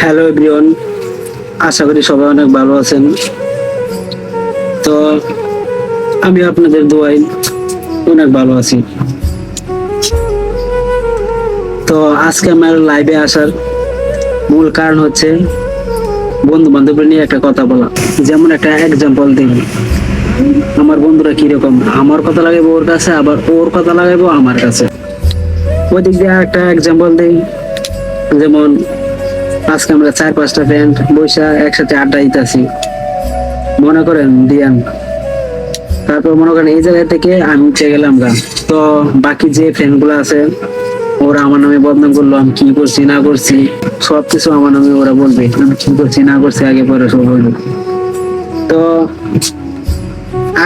Hello everyone, আশা করি সবাই অনেক ভালো আছেন। তো আমি আপনাদের দোয়ায় অনেক ভালো আছি। তো আজকে আমার লাইভে আসার মূল কারণ হচ্ছে বন্ধু বান্ধব নিয়ে একটা কথা বলা। যেমন একটা এক্সাম্পল দিই, আমার বন্ধুরা কিরকম, আমার কথা লাগাইবো ওর কাছে, আবার ওর কথা লাগাইবো আমার কাছে। ওই দিক দিয়ে একটা এক্সাম্পল দিই, যেমন আজকে আমরা 4-5টা ফ্রেন্ড বৈশা একসাথে আড্ডা দিতেছি, মনে করেন দিয়ান। তারপর মনে করেন এই জায়গা থেকে আমি উঠে গেলাম গা। তো বাকি যে ফ্রেন্ড গুলো আছে ওরা আমার নামে বদনাম করলো, আমি কি করছি না করছি সবকিছু আমার নামে ওরা বলবে, আমি কি করছি না করছি আগে পরে সব বলবে। তো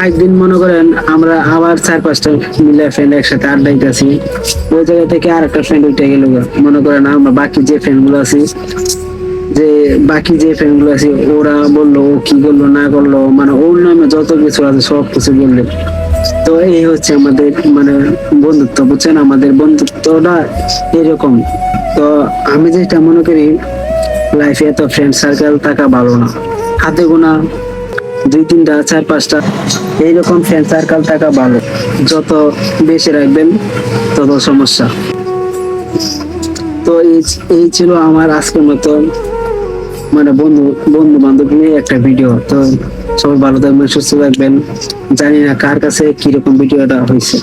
একদিন মনে করেন আমরা আবার 4-5টা মিলে ফ্রেন্ড একসাথে আড্ডা দিতেছি, ওই জায়গা থেকে আর একটা ফ্রেন্ড উঠে গেল গা। মনে করেন আমরা বাকি যে ফ্রেন্ড গুলো আছি, ওরা বললো ও কি করলো না করলো, মানে ওর নামে যত কিছু আছে সব কিছু বললে। তো এই হচ্ছে আমাদের মানে বন্ধুত্ব, বুঝছেন? আমাদের বন্ধুত্বটা এরকম। তো আমি যেটা মনে করি, লাইফে এত ফ্রেন্ড সার্কেল থাকা ভালো না। হাতে গোনা 2-3টা 4-5টা এইরকম ফ্রেন্ড সার্কেল থাকা ভালো। যত বেশি রাখবেন তত সমস্যা। তো এই ছিল আমার আজকের মতো মানে বন্ধু বান্ধব নিয়ে একটা ভিডিও। তো সবাই ভালো থাকবেন, সুস্থ থাকবেন। জানি না কার কাছে কিরকম ভিডিওটা হয়েছে।